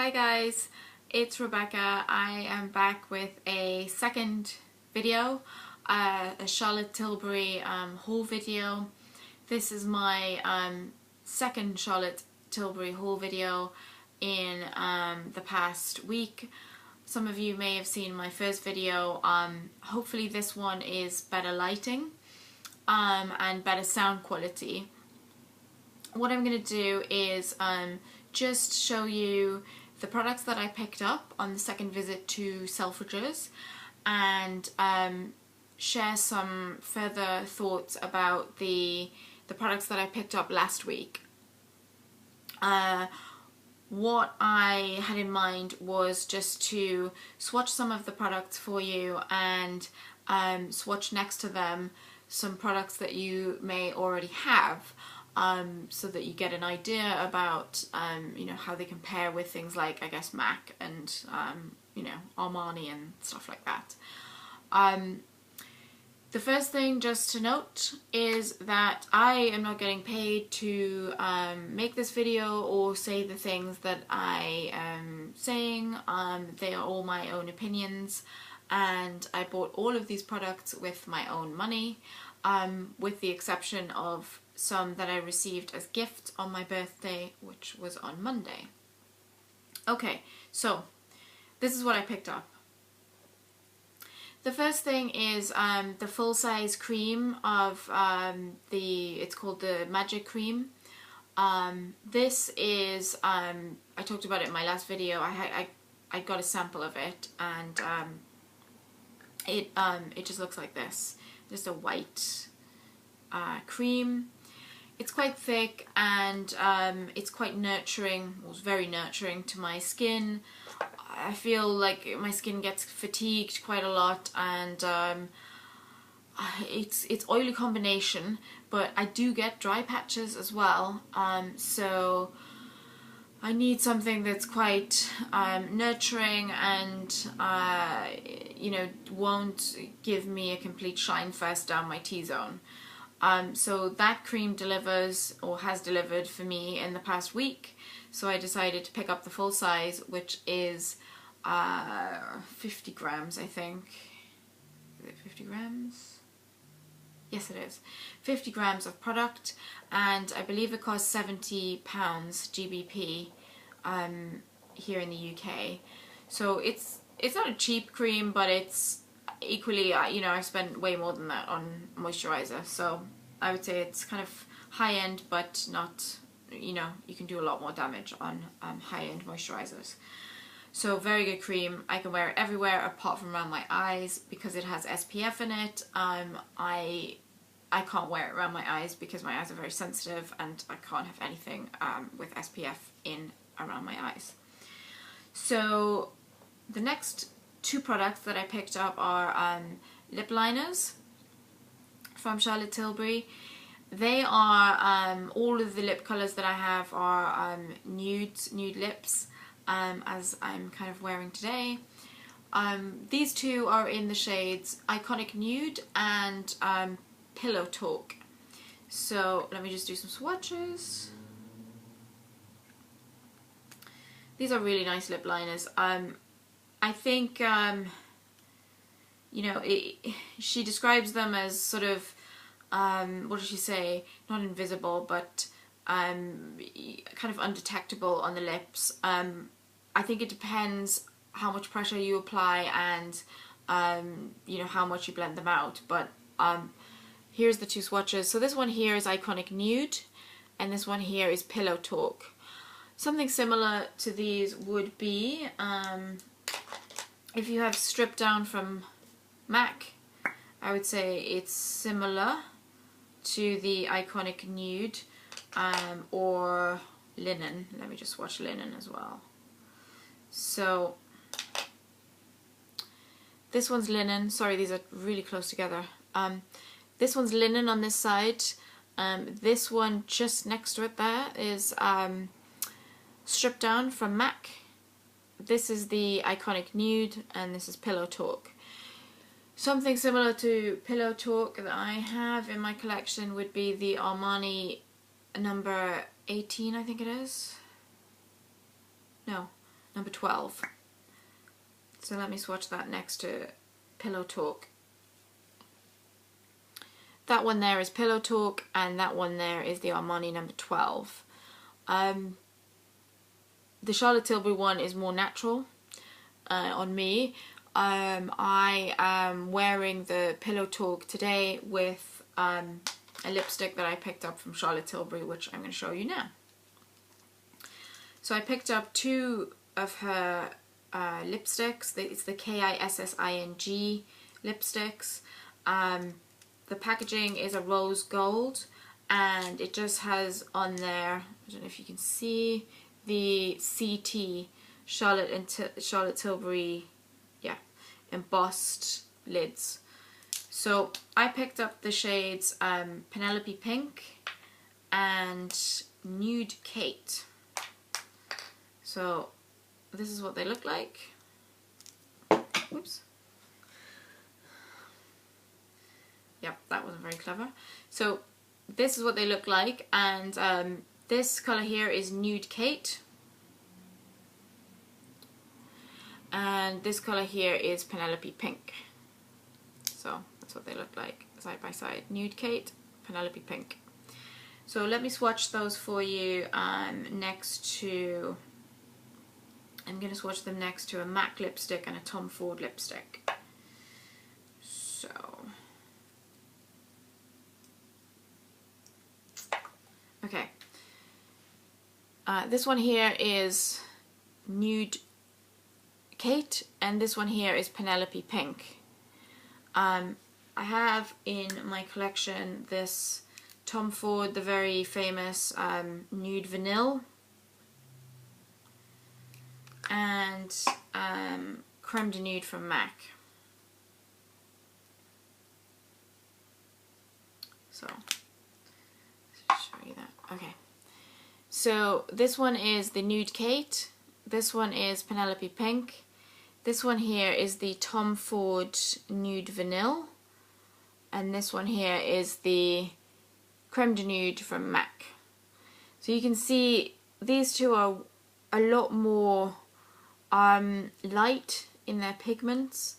Hi guys, it's Rebecca. I am back with a second video, a Charlotte Tilbury haul video. This is my second Charlotte Tilbury haul video in the past week. Some of you may have seen my first video. Hopefully this one is better lighting and better sound quality. What I'm going to do is just show you the products that I picked up on the second visit to Selfridges and share some further thoughts about the products that I picked up last week. What I had in mind was just to swatch some of the products for you and swatch next to them some products that you may already have. So that you get an idea about you know, how they compare with things like, I guess, MAC and you know, Armani and stuff like that. The first thing just to note is that I am not getting paid to make this video or say the things that I am saying. They are all my own opinions, and I bought all of these products with my own money, with the exception of some that I received as gifts on my birthday, which was on Monday. Okay, so this is what I picked up. The first thing is the full-size cream of it's called the Magic Cream. This is, I talked about it in my last video. I got a sample of it, and it just looks like this. Just a white cream. It's quite thick and it's quite nurturing. Well, it's very nurturing to my skin. I feel like my skin gets fatigued quite a lot, and it's oily combination, but I do get dry patches as well. So I need something that's quite nurturing and you know, won't give me a complete shine fest down my T-zone. So that cream delivers, or has delivered for me in the past week, so I decided to pick up the full size, which is 50 grams, I think. Is it 50 grams? Yes, it is. 50 grams of product, and I believe it costs £70 GBP here in the UK. So it's not a cheap cream, but it's equally, you know, I spent way more than that on moisturizer, so I would say it's kind of high-end, but not, you know, you can do a lot more damage on high-end moisturizers. So very good cream. I can wear it everywhere apart from around my eyes because it has SPF in it. I can't wear it around my eyes because my eyes are very sensitive, and I can't have anything with SPF in around my eyes. So the next two products that I picked up are lip liners from Charlotte Tilbury. They are, all of the lip colours that I have are nude lips, as I'm kind of wearing today. These two are in the shades Iconic Nude and Pillow Talk. So let me just do some swatches. These are really nice lip liners. I think, you know, she describes them as sort of, what does she say? Not invisible, but kind of undetectable on the lips. I think it depends how much pressure you apply and, you know, how much you blend them out. But here's the two swatches. So this one here is Iconic Nude, and this one here is Pillow Talk. Something similar to these would be, if you have Stripped Down from MAC, I would say it's similar to the Iconic Nude, or Linen. Let me just swatch Linen as well. So this one's Linen. Sorry, these are really close together. This one's Linen on this side. This one just next to it there is Stripped Down from MAC. This is the Iconic Nude, and this is Pillow Talk. Something similar to Pillow Talk that I have in my collection would be the Armani number 18, I think it is. No, number 12. So let me swatch that next to Pillow Talk. That one there is Pillow Talk, and that one there is the Armani number 12. The Charlotte Tilbury one is more natural on me. I am wearing the Pillow Talk today with a lipstick that I picked up from Charlotte Tilbury, which I'm going to show you now. So I picked up 2 of her lipsticks. It's the K.I.S.S.I.N.G lipsticks. The packaging is a rose gold, and it just has on there, I don't know if you can see, the CT Charlotte Tilbury, yeah, embossed lids. So I picked up the shades Penelope Pink and Nude Kate. So this is what they look like. Whoops. Yep, that wasn't very clever. So this is what they look like, and this colour here is Nude Kate, and this colour here is Penelope Pink. So that's what they look like side by side. Nude Kate, Penelope Pink. So let me swatch those for you next to, I'm going to swatch them next to a MAC lipstick and a Tom Ford lipstick. So okay, this one here is Nude Kate, and this one here is Penelope Pink. I have in my collection this Tom Ford, the very famous Nude Vanille, and Creme de Nude from MAC. So show you that. Okay, so this one is the Nude Kate, this one is Penelope Pink, this one here is the Tom Ford Nude Vanille, and this one here is the Creme de Nude from MAC. So you can see these two are a lot more light in their pigments.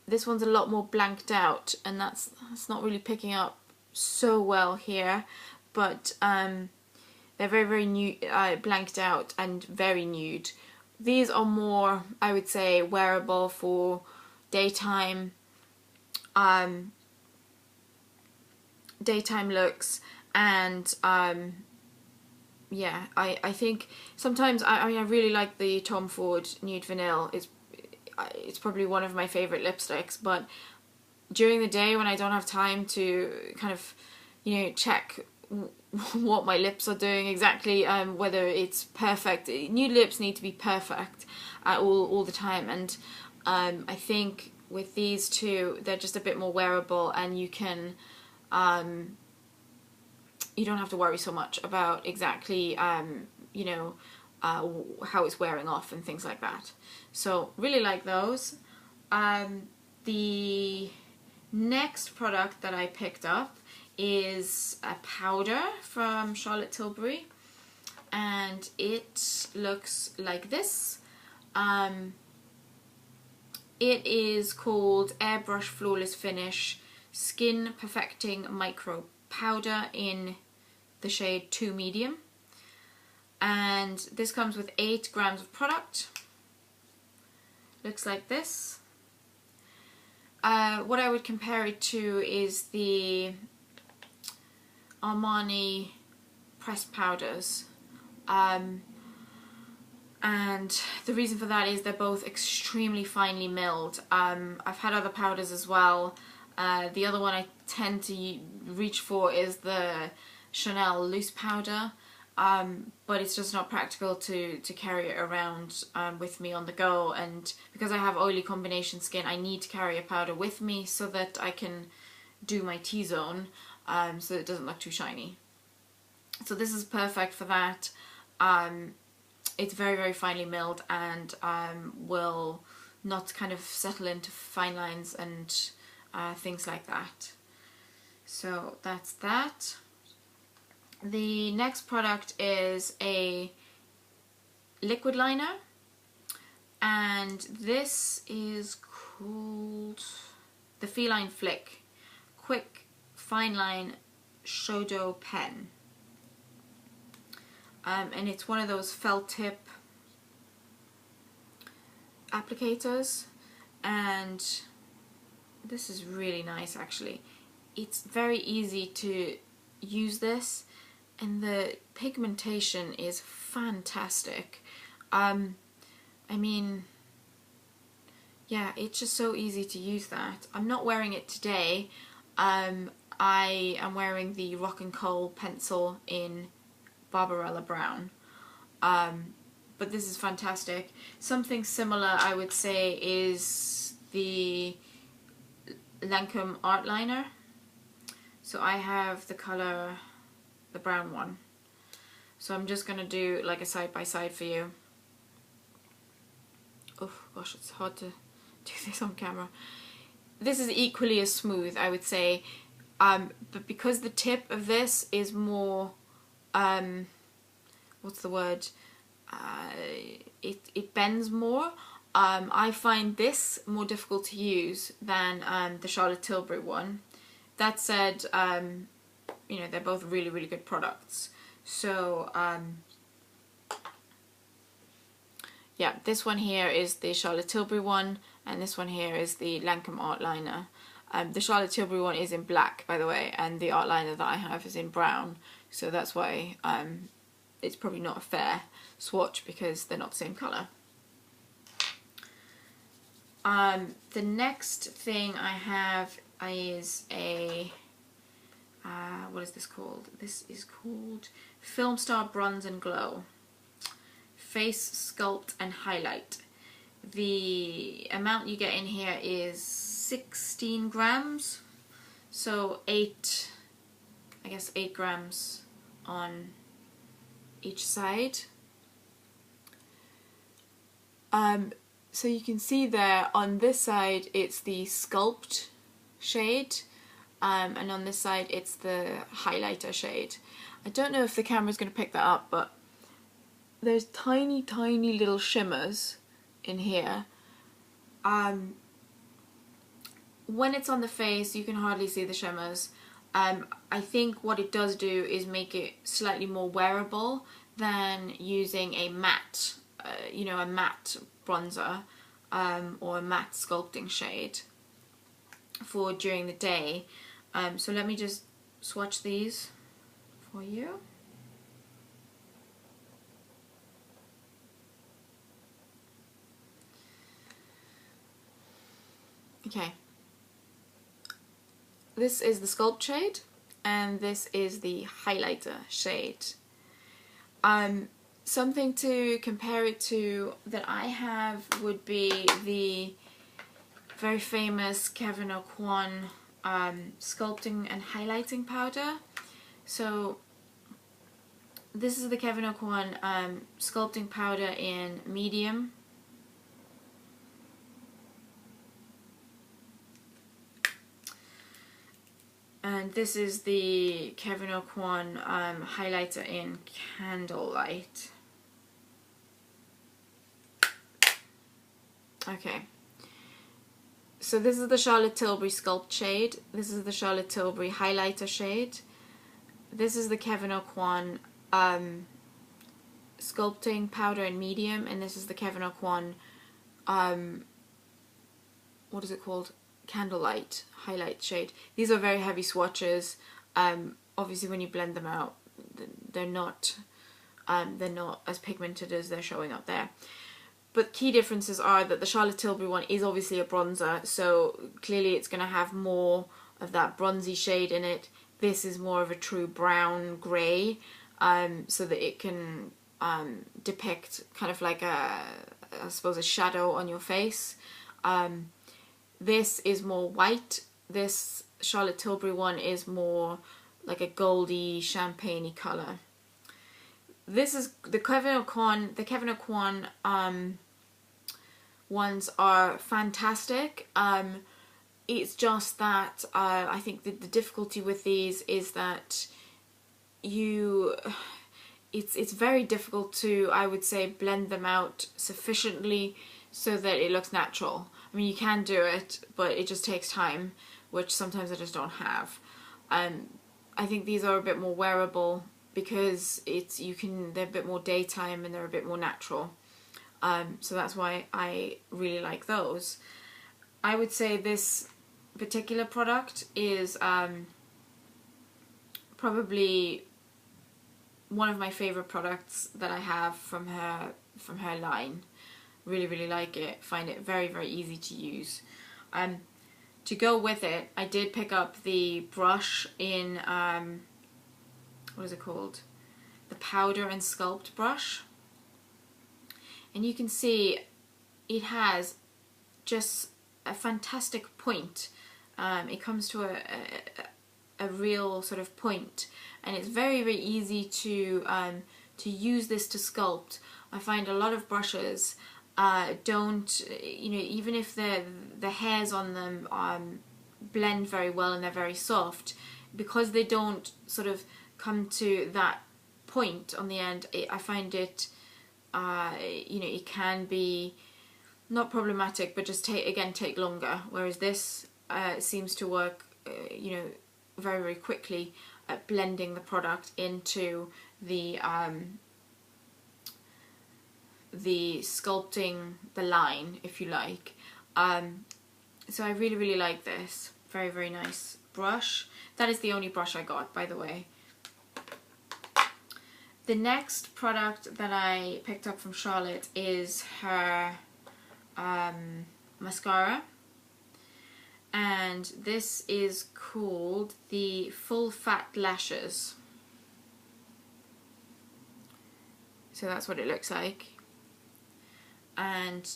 This one's a lot more blanked out, and that's not really picking up so well here, but they're very nude, blanked out and very nude. These are more, I would say, wearable for daytime looks, and yeah, I think sometimes I mean I really like the Tom Ford Nude Vanille. It's probably one of my favourite lipsticks, but during the day when I don't have time to kind of, you know, check what my lips are doing exactly, whether it's perfect. Nude lips need to be perfect all the time, and I think with these two they're just a bit more wearable, and you can you don't have to worry so much about exactly you know, how it's wearing off and things like that. So really like those. The next product that I picked up is a powder from Charlotte Tilbury, and it looks like this. It is called Airbrush Flawless Finish Skin Perfecting Micro Powder in the shade 2 Medium, and this comes with 8 grams of product. Looks like this. What I would compare it to is the Armani pressed powders, and the reason for that is they're both extremely finely milled. I've had other powders as well. The other one I tend to reach for is the Chanel loose powder, but it's just not practical to carry it around with me on the go, and because I have oily combination skin I need to carry a powder with me so that I can do my T-zone, so it doesn't look too shiny. So this is perfect for that. It's very finely milled, and will not kind of settle into fine lines and things like that. So that's that. The next product is a liquid liner, and this is called the Feline Flick Quick Fine Line Shodo pen, and it's one of those felt tip applicators, and this is really nice actually. It's very easy to use this, and the pigmentation is fantastic. I mean, yeah, it's just so easy to use that. I'm not wearing it today. I am wearing the Rock and Coal pencil in Barbarella Brown. But this is fantastic. Something similar, I would say, is the Lancome Art Liner. So I have the color, the brown one. So I'm just going to do like a side by side for you. Oh gosh, it's hard to do this on camera. This is equally as smooth, I would say, but because the tip of this is more, what's the word, it bends more, I find this more difficult to use than the Charlotte Tilbury one. That said, you know, they're both really, really good products. So, yeah, this one here is the Charlotte Tilbury one, and this one here is the Lancome Art Liner. The Charlotte Tilbury one is in black, by the way, and the art liner that I have is in brown, so that's why it's probably not a fair swatch, because they're not the same colour. The next thing I have is a, what is this called? This is called Filmstar Bronze and Glow Face Sculpt and Highlight. The amount you get in here is 16 grams, so I guess 8 grams on each side. So you can see there on this side it's the Sculpt shade, and on this side it's the highlighter shade. I don't know if the camera's going to pick that up, but there's tiny, tiny little shimmers in here. When it's on the face, you can hardly see the shimmers. I think what it does do is make it slightly more wearable than using a matte, you know, a matte bronzer or a matte sculpting shade for during the day. So let me just swatch these for you. Okay, this is the Sculpt shade, and this is the highlighter shade. Something to compare it to that I have would be the very famous K.I.S.S.I.N.G sculpting and highlighting powder. So this is the K.I.S.S.I.N.G sculpting powder in medium. And this is the K.I.S.S.I.N.G highlighter in Candlelight. Okay. So this is the Charlotte Tilbury Sculpt shade. This is the Charlotte Tilbury highlighter shade. This is the K.I.S.S.I.N.G sculpting powder in medium, and this is the K.I.S.S.I.N.G what is it called? Candlelight highlight shade. These are very heavy swatches. Obviously when you blend them out, they're not as pigmented as they're showing up there. But key differences are that the Charlotte Tilbury one is obviously a bronzer, so clearly it's going to have more of that bronzy shade in it. This is more of a true brown grey, so that it can depict kind of like I suppose a shadow on your face. This is more white. This Charlotte Tilbury one is more like a goldy, champagne-y colour. This is the K.I.S.S.I.N.G. The K.I.S.S.I.N.G ones are fantastic. It's just that I think the difficulty with these is that it's very difficult to, I would say, blend them out sufficiently so that it looks natural. I mean, you can do it, but it just takes time, which sometimes I just don't have. I think these are a bit more wearable because they're a bit more daytime and they're a bit more natural. So that's why I really like those. I would say this particular product is probably one of my favorite products that I have from her line. Really, really like it. Find it very, very easy to use. To go with it, I did pick up the brush in, what is it called? The Powder and Sculpt brush. And you can see it has just a fantastic point. It comes to a real sort of point, and it's very, very easy to use this to sculpt. I find a lot of brushes don't, you know, even if the hairs on them blend very well and they're very soft, because they don't sort of come to that point on the end, I find it, you know, it can be not problematic, but just take longer. Whereas this seems to work, you know, very, very quickly at blending the product into the sculpting the line, if you like. So I really, really like this. Very, very nice brush. That is the only brush I got, by the way. The next product that I picked up from Charlotte is her mascara, and this is called the Full Fat Lashes. So that's what it looks like, and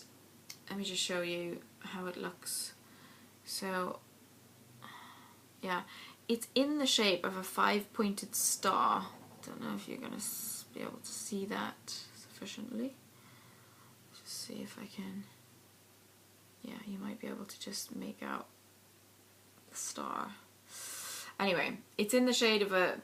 let me just show you how it looks. So yeah, it's in the shape of a 5-pointed star. Don't know if you're gonna be able to see that sufficiently. Just see if I can. Yeah, you might be able to just make out the star. Anyway, it's in the shade of a